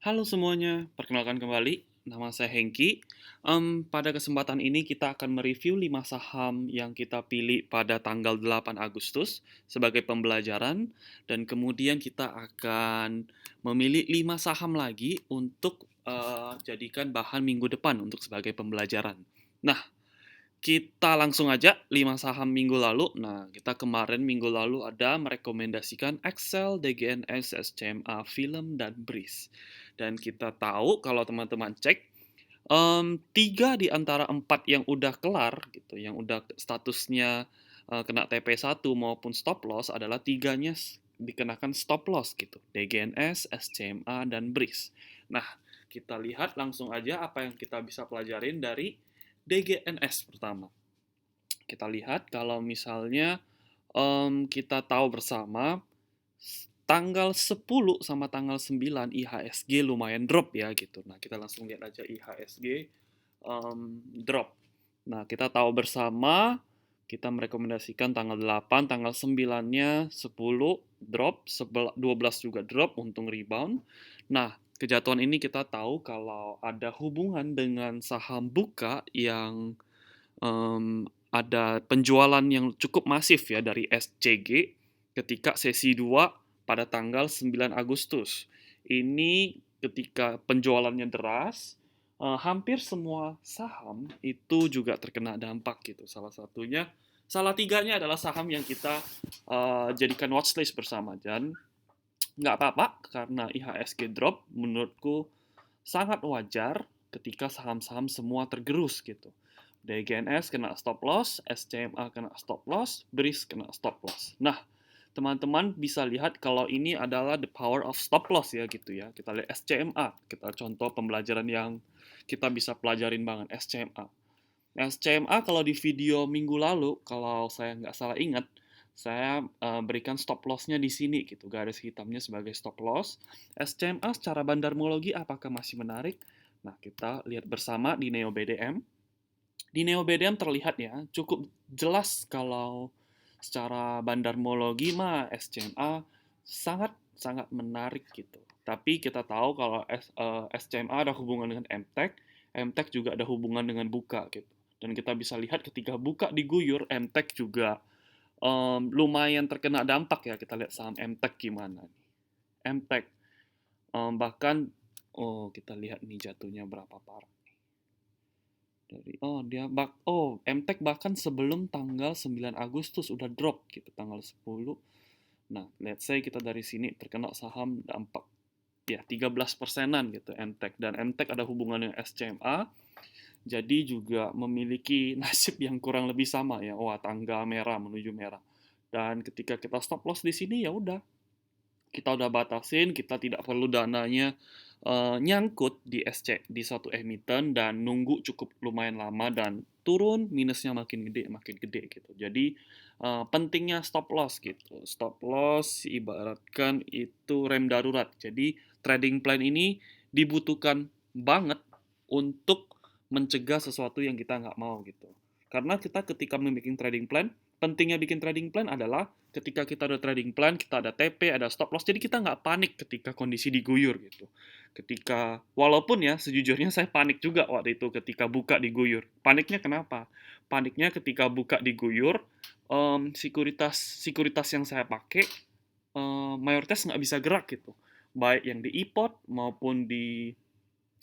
Halo semuanya, perkenalkan kembali, nama saya Hengki. Pada kesempatan ini kita akan mereview 5 saham yang kita pilih pada tanggal 8 Agustus sebagai pembelajaran, dan kemudian kita akan memilih 5 saham lagi untuk jadikan bahan minggu depan untuk sebagai pembelajaran. Nah, kita langsung aja 5 saham minggu lalu. Nah, kita kemarin minggu lalu ada merekomendasikan Excel, DGNS, SCMA, Film, dan BRIS. Dan kita tahu kalau teman-teman cek, 3 di antara 4 yang udah kelar gitu, yang udah statusnya kena TP1 maupun stop loss adalah tiganya dikenakan stop loss gitu, DGNS, SCMA, dan BRIS. Nah, kita lihat langsung aja apa yang kita bisa pelajarin dari DGNS pertama. Kita lihat kalau misalnya kita tahu bersama tanggal 10 sama tanggal 9 IHSG lumayan drop ya gitu. Nah, kita langsung lihat aja IHSG drop. Nah, kita tahu bersama kita merekomendasikan tanggal 8, tanggal 9-nya 10 drop, 12 juga drop, untung rebound. Nah, kejatuhan ini kita tahu kalau ada hubungan dengan saham buka yang ada penjualan yang cukup masif ya dari SCG ketika sesi 2 pada tanggal 9 Agustus. Ini ketika penjualannya deras, hampir semua saham itu juga terkena dampak gitu. Salah tiganya adalah saham yang kita jadikan watchlist bersama, dan nggak apa-apa karena IHSG drop menurutku sangat wajar ketika saham-saham semua tergerus gitu. DGNS kena stop loss, SCMA kena stop loss, BRIS kena stop loss. Nah, teman-teman bisa lihat kalau ini adalah the power of stop loss ya gitu ya. Kita lihat SCMA, kita contoh pembelajaran yang kita bisa pelajarin banget SCMA. SCMA kalau di video minggu lalu, kalau saya nggak salah ingat, saya berikan stop loss-nya di sini gitu, garis hitamnya sebagai stop loss. SCMA secara bandarmologi apakah masih menarik? Nah, kita lihat bersama di Neo BDM. Di Neo BDM terlihat ya, cukup jelas kalau secara bandarmologi mah SCMA sangat sangat menarik gitu. Tapi kita tahu kalau SCMA ada hubungan dengan MTEK, MTEK juga ada hubungan dengan buka gitu. Dan kita bisa lihat ketika buka diguyur, MTEK juga lumayan terkena dampak ya. Kita lihat saham MTEK gimana nih. MTEK bahkan, oh kita lihat nih jatuhnya berapa parah. MTEK bahkan sebelum tanggal 9 Agustus udah drop gitu, tanggal 10. Nah, let's say kita dari sini terkena saham dampak ya 13%-an gitu MTEK, dan MTEK ada hubungan dengan SCMA, jadi juga memiliki nasib yang kurang lebih sama ya. Wah, tangga merah menuju merah. Dan ketika kita stop loss di sini ya udah, kita udah batasin, kita tidak perlu dananya nyangkut di di satu emiten dan nunggu cukup lumayan lama dan turun minusnya makin gede gitu. Jadi pentingnya stop loss gitu. Stop loss ibaratkan itu rem darurat. Jadi trading plan ini dibutuhkan banget untuk mencegah sesuatu yang kita nggak mau gitu. Karena kita ketika membuat trading plan, pentingnya bikin trading plan adalah ketika kita ada trading plan, kita ada TP, ada stop loss, jadi kita nggak panik ketika kondisi diguyur gitu. Walaupun ya sejujurnya saya panik juga waktu itu ketika buka diguyur. Paniknya kenapa? Paniknya ketika buka diguyur, sekuritas yang saya pakai mayoritas nggak bisa gerak gitu. Baik yang di iPod maupun di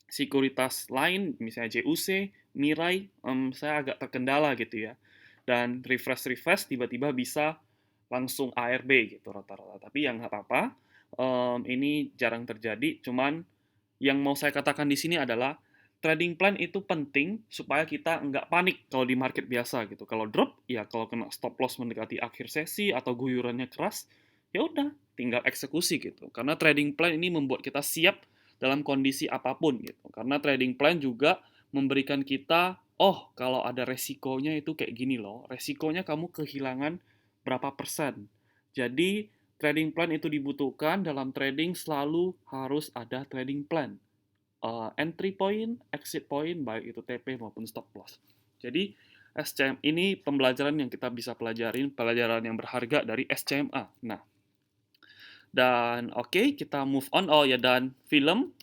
sekuritas lain, misalnya JUC, Mirai, saya agak terkendala gitu ya. Dan refresh tiba-tiba bisa langsung ARB gitu rata-rata. Tapi yang nggak apa-apa, ini jarang terjadi. Cuman yang mau saya katakan di sini adalah trading plan itu penting supaya kita nggak panik kalau di market biasa gitu. Kalau drop, ya kalau kena stop loss mendekati akhir sesi atau guyurannya keras, ya udah tinggal eksekusi gitu. Karena trading plan ini membuat kita siap dalam kondisi apapun gitu. Karena trading plan juga memberikan kita, oh kalau ada resikonya itu kayak gini loh. Resikonya kamu kehilangan berapa persen. Jadi trading plan itu dibutuhkan dalam trading, selalu harus ada trading plan. Entry point, exit point, baik itu TP maupun stop loss. Jadi SCM ini pembelajaran yang kita bisa pelajarin, pelajaran yang berharga dari SCMA. Nah, dan oke, kita move on. Oh ya, dan film.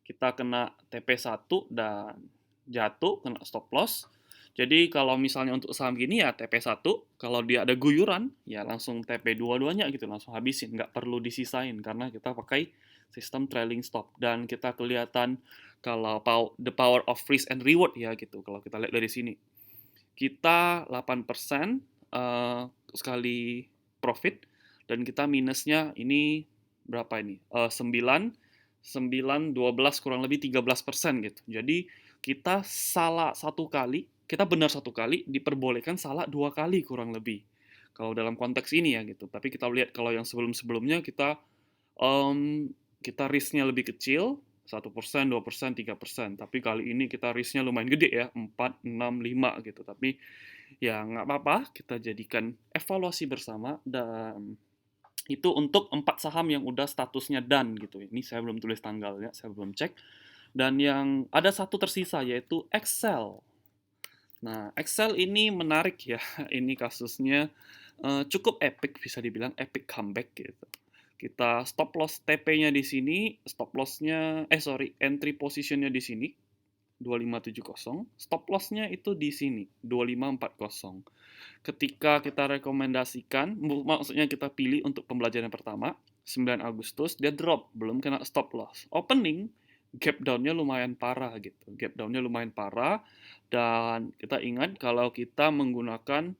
kita kena TP1 dan jatuh, kena stop loss. Jadi kalau misalnya untuk saham gini ya TP1, kalau dia ada guyuran, ya langsung TP dua-duanya gitu, langsung habisin, nggak perlu disisain karena kita pakai sistem trailing stop. Dan kita kelihatan kalau the power of risk and reward ya gitu, kalau kita lihat dari sini. Kita 8% sekali profit, dan kita minusnya ini berapa ini? 9, 9, 12 kurang lebih 13% gitu. Jadi kita salah satu kali, kita benar satu kali, diperbolehkan salah 2 kali kurang lebih. Kalau dalam konteks ini ya gitu. Tapi kita lihat kalau yang sebelum-sebelumnya kita risknya lebih kecil, 1%, 2%, 3%. Tapi kali ini kita risknya lumayan gede ya, 4, 6, 5 gitu. Tapi ya nggak apa-apa, kita jadikan evaluasi bersama, dan itu untuk 4 saham yang udah statusnya done gitu. Ini saya belum tulis tanggalnya, saya belum cek. Dan yang ada satu tersisa yaitu Excel. Nah, Excel ini menarik ya. Ini kasusnya cukup epic, bisa dibilang epic comeback gitu. Kita stop loss TP-nya di sini, stop loss-nya entry position-nya di sini 2570, stop loss-nya itu di sini 2540. Ketika kita rekomendasikan, maksudnya kita pilih untuk pembelajaran pertama 9 Agustus, dia drop, belum kena stop loss. Opening gap down-nya lumayan parah gitu. Gap down-nya lumayan parah, dan kita ingat kalau kita menggunakan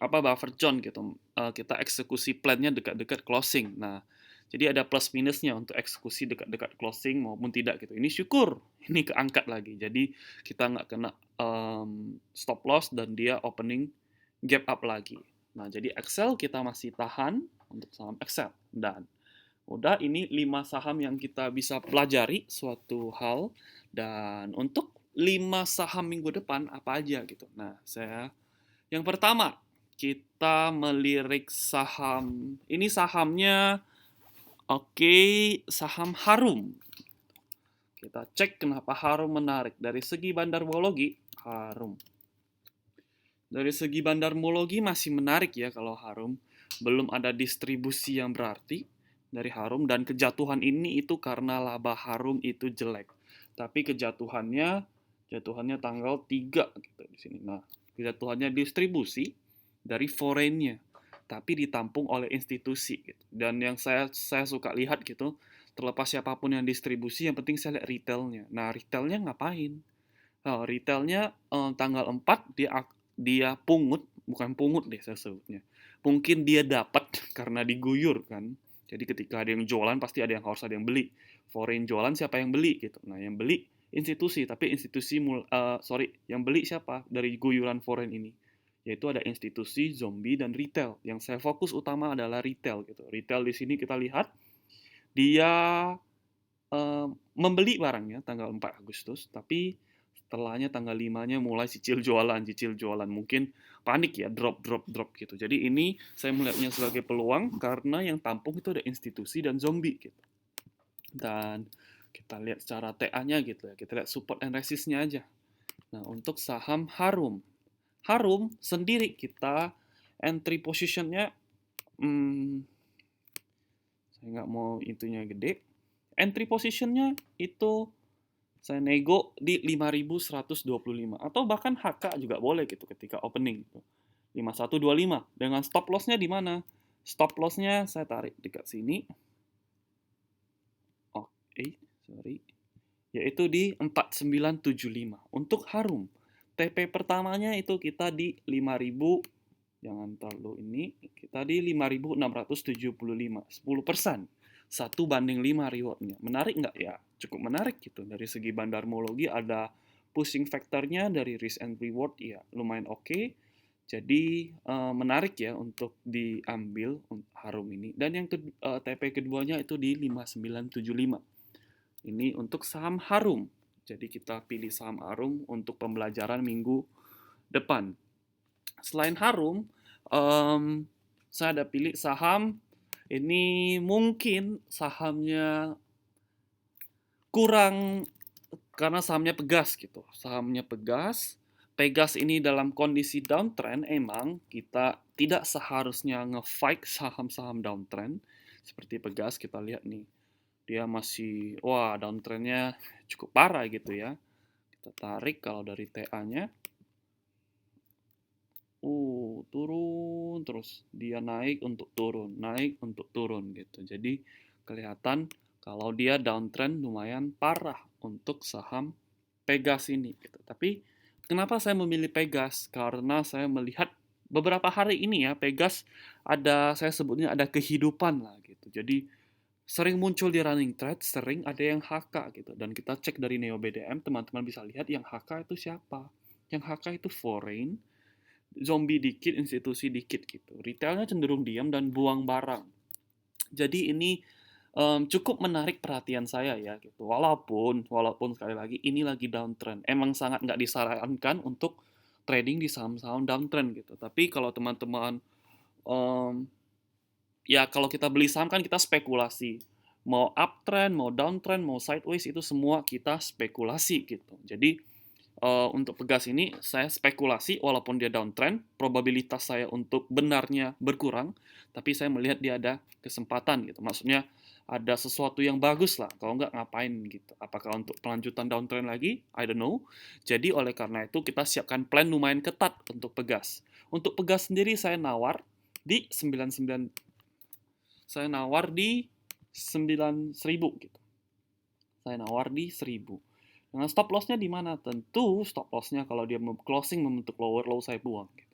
buffer zone gitu. Kita eksekusi plan-nya dekat-dekat closing. Nah, jadi ada plus minusnya untuk eksekusi dekat-dekat closing maupun tidak gitu. Ini syukur, ini keangkat lagi. Jadi kita nggak kena stop loss dan dia opening gap up lagi. Nah, jadi Excel kita masih tahan untuk saham Excel. Dan udah, ini 5 saham yang kita bisa pelajari suatu hal. Dan untuk 5 saham minggu depan apa aja gitu. Nah, yang pertama, kita melirik saham. Ini sahamnya saham Harum. Kita cek kenapa Harum menarik. Dari segi bandarmologi, Harum. Dari segi bandarmologi masih menarik ya kalau Harum. Belum ada distribusi yang berarti dari Harum, dan kejatuhan ini itu karena laba Harum itu jelek. Tapi kejatuhannya tanggal 3 gitu di sini. Nah, kejatuhannya distribusi dari foreign-nya, tapi ditampung oleh institusi gitu. Dan yang saya suka lihat gitu, terlepas siapapun yang distribusi, yang penting saya lihat retailnya. Nah, retailnya ngapain? Nah, retailnya tanggal 4 dia pungut, bukan pungut deh saya sebutnya. Mungkin dia dapat karena diguyur kan. Jadi ketika ada yang jualan pasti harus ada yang beli. Foreign jualan, siapa yang beli gitu. Nah, yang beli institusi, tapi yang beli siapa dari guyuran foreign ini? Yaitu ada institusi, zombie, dan retail. Yang saya fokus utama adalah retail gitu. Retail di sini kita lihat dia membeli barangnya tanggal 4 Agustus, tapi setelahnya tanggal 5-nya mulai cicil jualan. Mungkin panik ya, drop gitu. Jadi ini saya melihatnya sebagai peluang karena yang tampung itu ada institusi dan zombie gitu. Dan kita lihat secara TA-nya gitu ya. Kita lihat support and resist-nya aja. Nah, untuk saham Harum. Harum sendiri kita entry position-nya saya nggak mau itunya gede. Entry position-nya itu saya nego di 5.125, atau bahkan HK juga boleh gitu ketika opening gitu. 5125 dengan stop loss-nya di mana? Stop loss-nya saya tarik dekat sini. Yaitu di 4975 untuk Harum. TP pertamanya itu kita di 5.000, jangan terlalu ini, kita di 5.675, 10%. 1/5 rewardnya. Menarik nggak ya? Cukup menarik gitu. Dari segi bandarmologi ada pushing factornya dari risk and reward ya lumayan oke. Jadi menarik ya untuk diambil Harum ini. Dan yang TP keduanya itu di 5975. Ini untuk saham Harum. Jadi kita pilih saham Harum untuk pembelajaran minggu depan. Selain Harum, saya ada pilih saham. Ini mungkin sahamnya kurang, karena sahamnya Pegas gitu. Sahamnya Pegas ini dalam kondisi downtrend, emang kita tidak seharusnya nge-fight saham-saham downtrend seperti Pegas. Kita lihat nih, Dia masih, wah downtrend-nya cukup parah gitu ya. Kita tarik kalau dari TA-nya, turun terus. Dia naik untuk turun, naik untuk turun gitu. Jadi kelihatan kalau dia downtrend lumayan parah untuk saham Pegas ini gitu. Tapi kenapa saya memilih Pegas? Karena saya melihat beberapa hari ini ya Pegas ada, saya sebutnya ada kehidupan lah gitu. Jadi sering muncul di running thread, sering ada yang HK gitu. Dan kita cek dari Neo BDM, teman-teman bisa lihat yang HK itu siapa. Yang HK itu foreign, zombie dikit, institusi dikit gitu. Retailnya cenderung diam dan buang barang. Jadi ini cukup menarik perhatian saya ya gitu. Walaupun sekali lagi ini lagi downtrend. Emang sangat nggak disarankan untuk trading di saham-saham downtrend gitu. Tapi kalau teman-teman em, ya kalau kita beli saham kan kita spekulasi. Mau uptrend, mau downtrend, mau sideways itu semua kita spekulasi gitu. Jadi untuk Pegas ini saya spekulasi walaupun dia downtrend, probabilitas saya untuk benarnya berkurang, tapi saya melihat dia ada kesempatan gitu. Maksudnya ada sesuatu yang bagus lah, kalau nggak ngapain gitu. Apakah untuk pelanjutan downtrend lagi? I don't know. Jadi oleh karena itu kita siapkan plan lumayan ketat untuk Pegas. Untuk Pegas sendiri saya nawar di 99, saya nawar di 9.000 gitu. Saya nawar di 1.000. Nah, stop loss-nya di mana? Tentu stop loss-nya kalau dia closing membentuk lower low saya buang. Gitu.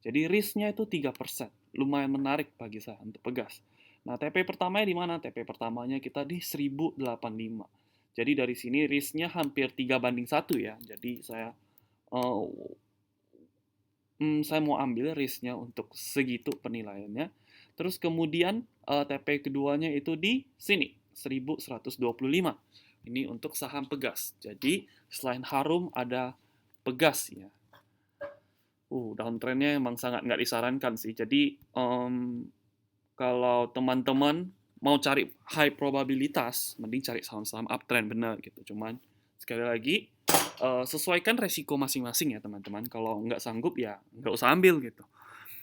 Jadi risk-nya itu 3%. Lumayan menarik bagi saya untuk Pegas. Nah, TP pertamanya di mana? TP pertamanya kita di 1085. Jadi dari sini risk-nya hampir 3:1 ya. Jadi uh, saya mau ambil risk-nya untuk segitu penilaiannya. Terus kemudian TP keduanya itu di sini, 1125. Ini untuk saham Pegas. Jadi selain Harum ada Pegas ya. Downtrend-nya emang sangat nggak disarankan sih. Jadi kalau teman-teman mau cari high probabilitas, mending cari saham-saham uptrend bener gitu. Cuman sekali lagi sesuaikan resiko masing-masing ya teman-teman. Kalau nggak sanggup ya nggak usah ambil gitu.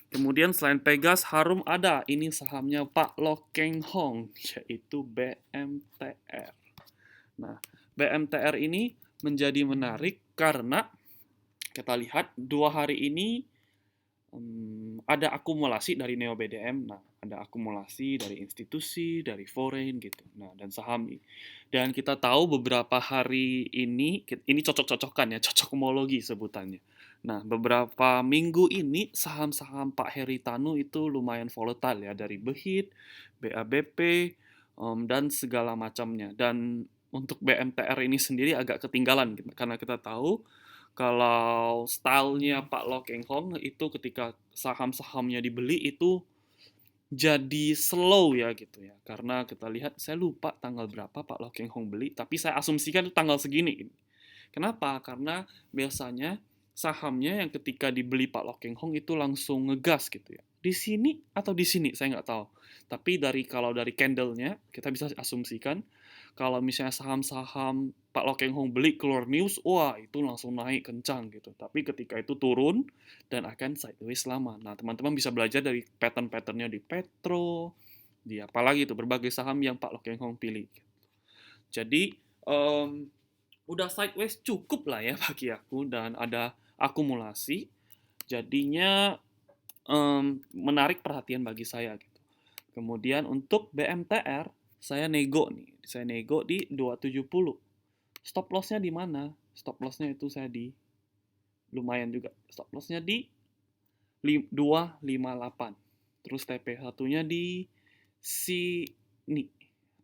Kemudian selain Pegas, Harum ada. Ini sahamnya Pak Lo Keng Hong, yaitu BMTR. Nah, BMTR ini menjadi menarik karena kita lihat 2 hari ini ada akumulasi dari Neo BDM. Nah, ada akumulasi dari institusi, dari foreign gitu. Nah, dan saham ini. Dan kita tahu beberapa hari ini cocok-cocokan ya, cocok homologi sebutannya. Nah, beberapa minggu ini saham-saham Pak Heritanu itu lumayan volatile ya, dari Behit, BABP, dan segala macamnya. Dan untuk BMTR ini sendiri agak ketinggalan gitu, karena kita tahu kalau stylenya Pak Lo Keng Hong itu ketika saham-sahamnya dibeli itu jadi slow ya gitu ya. Karena kita lihat, saya lupa tanggal berapa Pak Lo Keng Hong beli, tapi saya asumsikan itu tanggal segini. Kenapa? Karena biasanya sahamnya yang ketika dibeli Pak Lo Keng Hong itu langsung ngegas gitu ya. Di sini atau di sini saya nggak tahu. Tapi kalau dari candle-nya kita bisa asumsikan kalau misalnya saham-saham Pak Lo Keng Hong beli keluar news, wah itu langsung naik kencang gitu. Tapi ketika itu turun dan akan sideways lama. Nah, teman-teman bisa belajar dari pattern-patternnya di Petro, di apalagi itu berbagai saham yang Pak Lo Keng Hong pilih. Jadi udah sideways cukup lah ya bagi aku dan ada akumulasi. Jadinya menarik perhatian bagi saya gitu. Kemudian untuk BMTR saya nego nih. Saya nego di 270. Stop loss-nya di mana? Stop loss-nya itu saya di lumayan juga. Stop loss-nya di 258. Terus TP satunya di sini.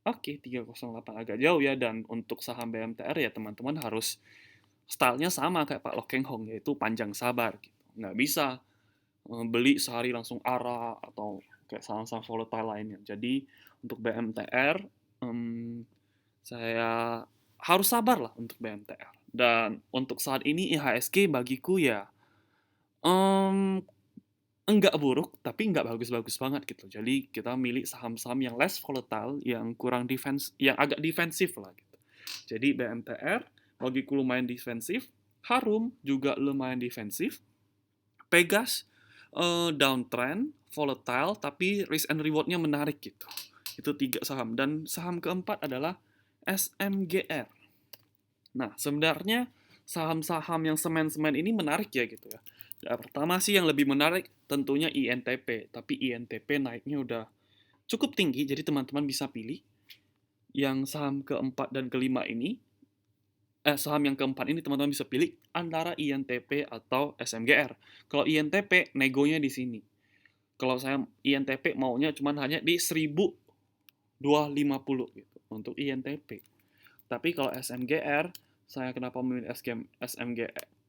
Oke, 308 agak jauh ya. Dan untuk saham BMTR ya teman-teman harus stylenya sama kayak Pak Lo Keng Hong, yaitu panjang sabar gitu. Nggak bisa beli sehari langsung ARA atau kayak saham-saham volatile lainnya. Jadi untuk BMTR saya harus sabar lah untuk BMTR. Dan untuk saat ini IHSG bagiku ya enggak buruk, tapi enggak bagus-bagus banget gitu. Jadi kita milih saham-saham yang less volatile, yang kurang defense, yang agak defensif lah gitu. Jadi BMTR bagiku lumayan defensif, Harum juga lumayan defensif, Pegas downtrend, volatile, tapi risk and reward-nya menarik gitu. Itu 3 saham. Dan saham keempat adalah SMGR. Nah, sebenarnya saham-saham yang semen-semen ini menarik ya gitu ya. Pertama sih yang lebih menarik tentunya INTP, tapi INTP naiknya udah cukup tinggi, jadi teman-teman bisa pilih yang saham keempat dan kelima ini. Saham yang keempat ini teman-teman bisa pilih antara INTP atau SMGR. Kalau INTP negonya di sini. Kalau saya INTP maunya cuman hanya di 1.250 gitu untuk INTP. Tapi kalau SMGR, saya kenapa memilih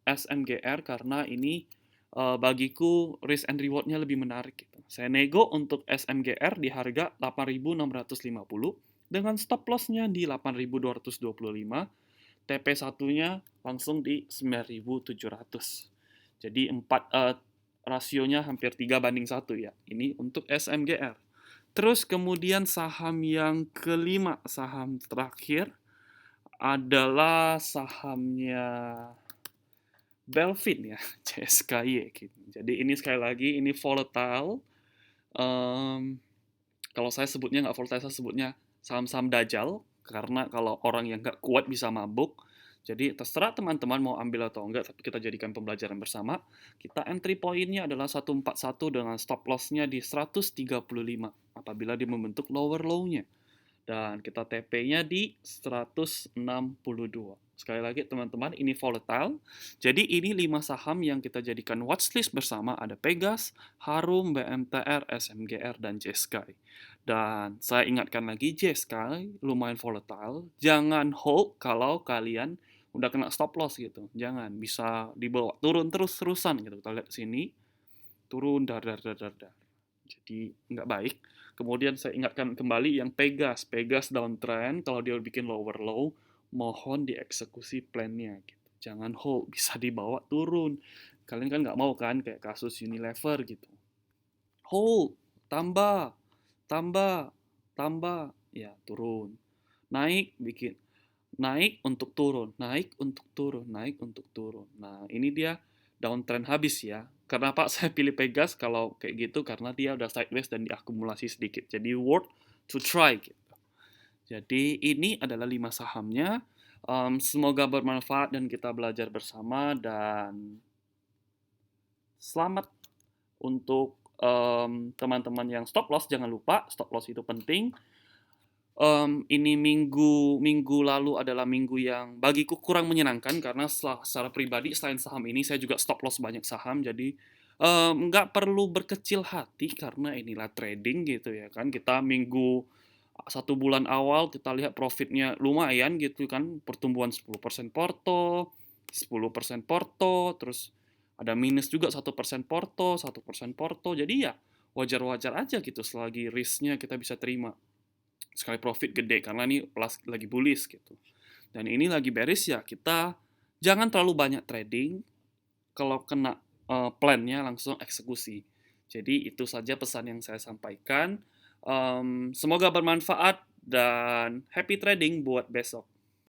SMGR karena ini bagiku risk and reward-nya lebih menarik gitu. Saya nego untuk SMGR di harga 8.650 dengan stop loss-nya di 8.225, TP satunya langsung di 9.700. Jadi rasionya hampir 3:1 ya. Ini untuk SMGR. Terus kemudian saham yang kelima, saham terakhir adalah sahamnya Belfin ya, CSKY gitu. Jadi ini sekali lagi ini volatile. Kalau saya sebutnya nggak volatile, saya sebutnya saham-saham dajal, karena kalau orang yang nggak kuat bisa mabuk. Jadi terserah teman-teman mau ambil atau enggak, tapi kita jadikan pembelajaran bersama. Kita entry point-nya adalah 141 dengan stop loss-nya di 135 apabila dia membentuk lower low-nya. Dan kita TP-nya di 162. Sekali lagi teman-teman, ini volatile. Jadi ini 5 saham yang kita jadikan watchlist bersama. Ada Pegas, Harum, BMTR, SMGR, dan JSky. Dan saya ingatkan lagi, JSky lumayan volatile. Jangan hold kalau kalian udah kena stop loss gitu. Jangan, bisa dibawa turun terus-terusan gitu. Kita lihat sini, turun dar. Jadi nggak baik. Kemudian saya ingatkan kembali yang Pegas downtrend, kalau dia bikin lower low, mohon dieksekusi plan-nya gitu. Jangan hold, bisa dibawa turun. Kalian kan nggak mau kan kayak kasus Unilever gitu. Hold, tambah, tambah, ya turun. Naik, bikin naik untuk turun, naik untuk turun, naik untuk turun. Nah, ini dia downtrend habis ya. Kenapa saya pilih Pegas kalau kayak gitu? Karena dia udah sideways dan diakumulasi sedikit. Jadi worth to try gitu. Jadi ini adalah 5 sahamnya. Semoga bermanfaat dan kita belajar bersama, dan selamat untuk teman-teman yang stop loss. Jangan lupa stop loss itu penting. Ini minggu lalu adalah minggu yang bagiku kurang menyenangkan karena secara pribadi selain saham ini saya juga stop loss banyak saham. Jadi nggak perlu berkecil hati karena inilah trading gitu ya kan. Kita minggu 1 bulan awal kita lihat profitnya lumayan gitu kan, pertumbuhan 10% Porto, 10% Porto, terus ada minus juga 1% Porto, 1% Porto. Jadi ya wajar-wajar aja gitu selagi risknya kita bisa terima. Sekali profit gede karena ini lagi bullish gitu. Dan ini lagi bearish ya, kita jangan terlalu banyak trading. Kalau kena plan-nya langsung eksekusi. Jadi itu saja pesan yang saya sampaikan. Semoga bermanfaat dan happy trading buat besok.